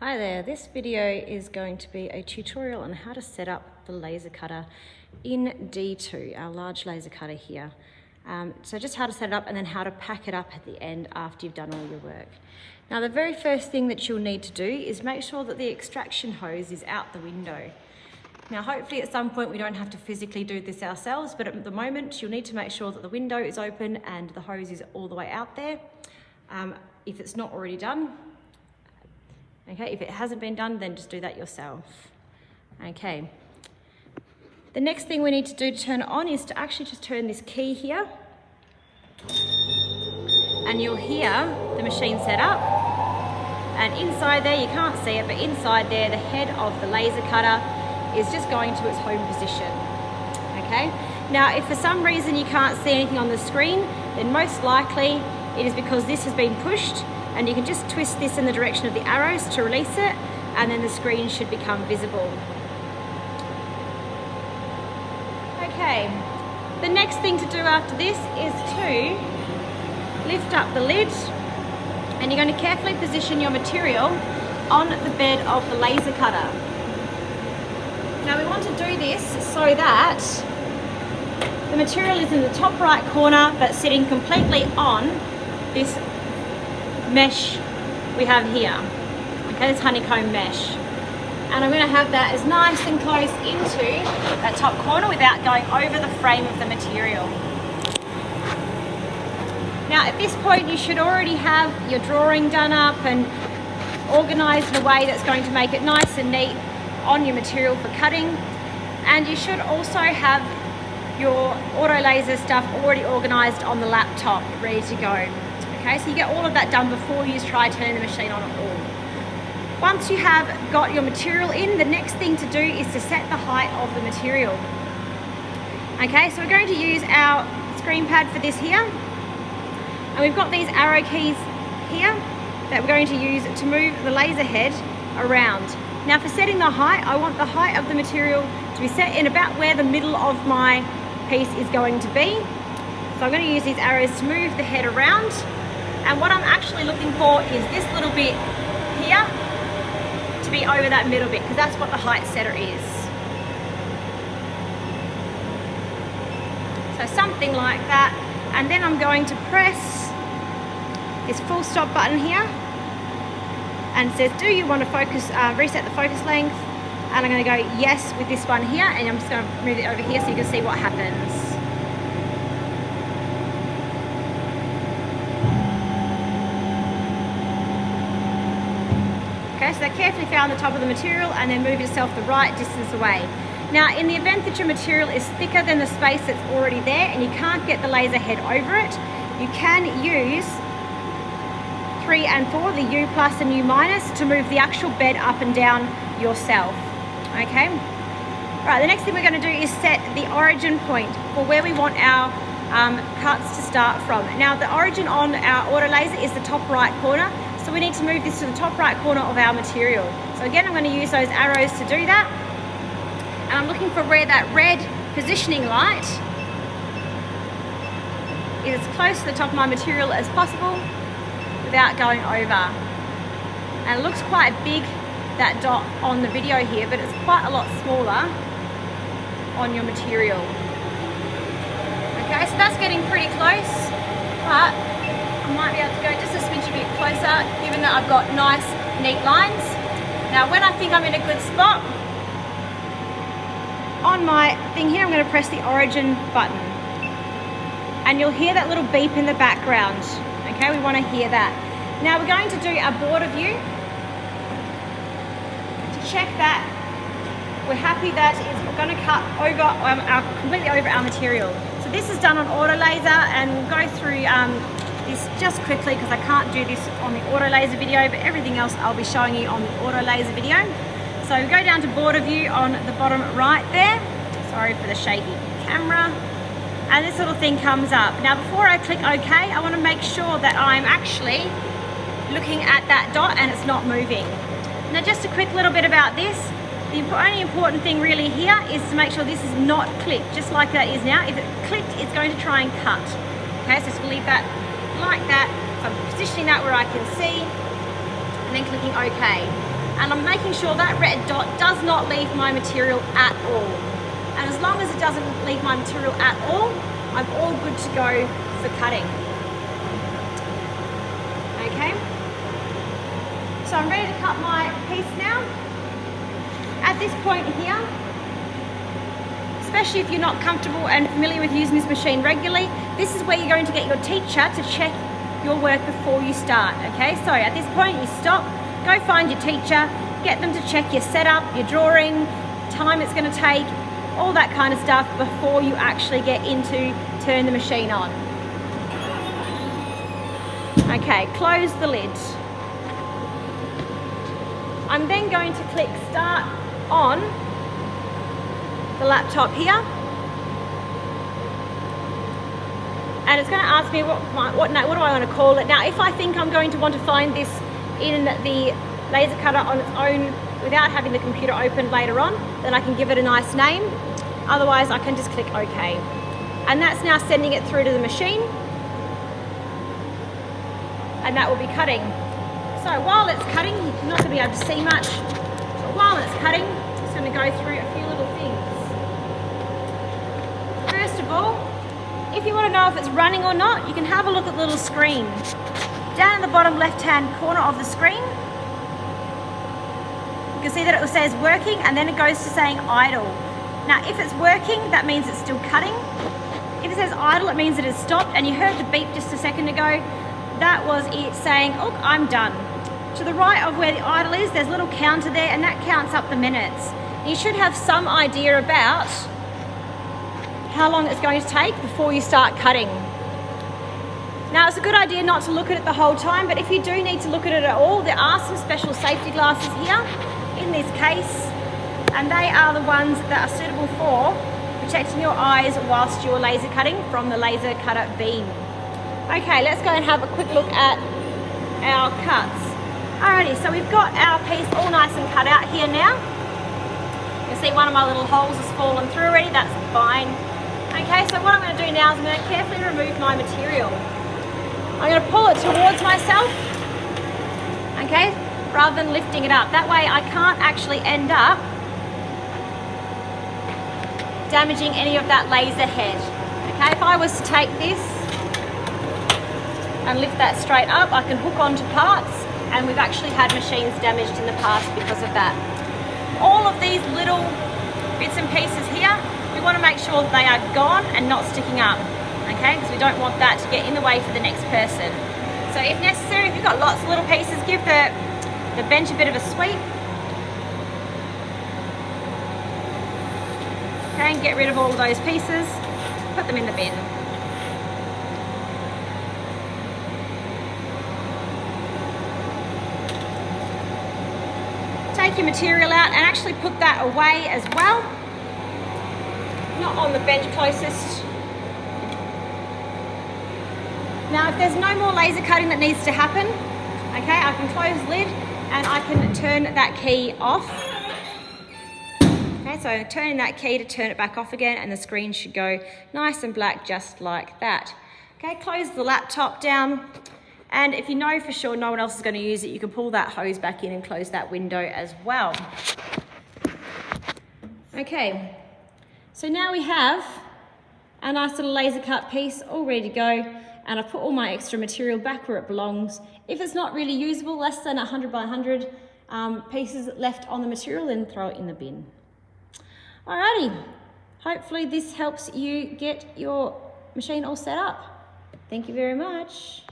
Hi there, this video is going to be a tutorial on how to set up the laser cutter in D2, our large laser cutter here. So just how to set it up and then how to pack it up at the end after you've done all your work. Now the very first thing that you'll need to do is make sure that the extraction hose is out the window. Now hopefully at some point we don't have to physically do this ourselves, but at the moment you'll need to make sure that the window is open and the hose is all the way out there. If it's not already done, okay, if it hasn't been done, then just do that yourself. Okay. The next thing we need to do to turn it on is to actually just turn this key here. And you'll hear the machine set up. And inside there, you can't see it, but inside there, the head of the laser cutter is just going to its home position. Okay? Now, if for some reason you can't see anything on the screen, then most likely it is because this has been pushed, and you can just twist this in the direction of the arrows to release it, and then the screen should become visible. Okay, the next thing to do after this is to lift up the lid, and you're going to carefully position your material on the bed of the laser cutter. Now we want to do this so that the material is in the top right corner but sitting completely on this mesh we have here, okay, this honeycomb mesh, and I'm going to have that as nice and close into that top corner without going over the frame of the material. Now at this point you should already have your drawing done up and organised in a way that's going to make it nice and neat on your material for cutting, and you should also have your auto laser stuff already organised on the laptop ready to go. Okay, so you get all of that done before you try turning the machine on at all. Once you have got your material in, the next thing to do is to set the height of the material. Okay, so we're going to use our screen pad for this here. And we've got these arrow keys here that we're going to use to move the laser head around. Now for setting the height, I want the height of the material to be set in about where the middle of my piece is going to be. So I'm going to use these arrows to move the head around. And what I'm actually looking for is this little bit here to be over that middle bit, because that's what the height setter is. So something like that. And then I'm going to press this full stop button here, and it says, do you want to focus, reset the focus length? And I'm going to go yes with this one here, and I'm just going to move it over here so you can see what happens. Okay, so that carefully found the top of the material and then move yourself the right distance away. Now, in the event that your material is thicker than the space that's already there and you can't get the laser head over it, you can use 3 and 4, the U plus and U minus, to move the actual bed up and down yourself. Okay? Right, the next thing we're going to do is set the origin point for where we want our cuts to start from. Now, the origin on our auto laser is the top right corner. So we need to move this to the top right corner of our material. So again, I'm going to use those arrows to do that. And I'm looking for where that red positioning light is as close to the top of my material as possible without going over. And it looks quite big, that dot on the video here, but it's quite a lot smaller on your material. Okay, so that's getting pretty close, but I might be able to go just a smidge bit closer, given that I've got nice, neat lines. Now, when I think I'm in a good spot, on my thing here, I'm going to press the origin button. And you'll hear that little beep in the background. Okay, we want to hear that. Now, we're going to do a border view to check that we're happy that it's going to cut over completely over our material. So this is done on auto laser, and we'll go through this just quickly because I can't do this on the auto laser video, but everything else I'll be showing you on the auto laser video. So we go down to border view on the bottom right there. Sorry for the shaky camera. And this little thing comes up. Now before I click OK, I want to make sure that I'm actually looking at that dot and it's not moving. Now just a quick little bit about this. The only important thing really here is to make sure this is not clicked, just like that is now. If it clicked, it's going to try and cut. Okay, so just leave that like that. So I'm positioning that where I can see, and then clicking OK. and I'm making sure that red dot does not leave my material at all. And as long as it doesn't leave my material at all, I'm all good to go for cutting. Okay, so I'm ready to cut my piece now. At this point here, especially if you're not comfortable and familiar with using this machine regularly, this is where you're going to get your teacher to check your work before you start. Okay, so at this point you stop, go find your teacher, get them to check your setup, your drawing, time it's going to take, all that kind of stuff before you actually get into turn the machine on. Okay, close the lid. I'm then going to click start on the laptop here, and it's going to ask me what do I want to call it. Now, if I think I'm going to want to find this in the laser cutter on its own without having the computer open later on, then I can give it a nice name. Otherwise, I can just click OK. And that's now sending it through to the machine, and that will be cutting. So while it's cutting, you're not going to be able to see much, but while it's cutting, I'm just going to go through a few little things. First of all, if you want to know if it's running or not, you can have a look at the little screen. Down in the bottom left-hand corner of the screen, you can see that it says working, and then it goes to saying idle. Now, if it's working, that means it's still cutting. If it says idle, it means it has stopped, and you heard the beep just a second ago. That was it saying, look, I'm done. To the right of where the idle is, there's a little counter there, and that counts up the minutes. You should have some idea about how long it's going to take before you start cutting. Now, it's a good idea not to look at it the whole time, but if you do need to look at it at all, there are some special safety glasses here in this case, and they are the ones that are suitable for protecting your eyes whilst you're laser cutting from the laser cutter beam. Okay, let's go and have a quick look at our cuts. Alrighty, so we've got our piece all nice and cut out here now. You can see one of my little holes has fallen through already, that's fine. Okay, so what I'm going to do now is I'm going to carefully remove my material. I'm going to pull it towards myself, okay, rather than lifting it up. That way I can't actually end up damaging any of that laser head. Okay, if I was to take this and lift that straight up, I can hook onto parts, and we've actually had machines damaged in the past because of that. All of these little bits and pieces here, we want to make sure that they are gone and not sticking up, okay, because we don't want that to get in the way for the next person. So if necessary, if you've got lots of little pieces, give the bench a bit of a sweep. Okay, and get rid of all of those pieces, put them in the bin. Take your material out and actually put that away as well, not on the bench closest. Now, if there's no more laser cutting that needs to happen, okay, I can close the lid and I can turn that key off. Okay, so turning that key to turn it back off again, and the screen should go nice and black just like that. Okay, close the laptop down. And if you know for sure no one else is going to use it, you can pull that hose back in and close that window as well. Okay, so now we have a nice little laser cut piece all ready to go, and I've put all my extra material back where it belongs. If it's not really usable, less than 100 by 100 pieces left on the material, then throw it in the bin. Alrighty, hopefully this helps you get your machine all set up. Thank you very much.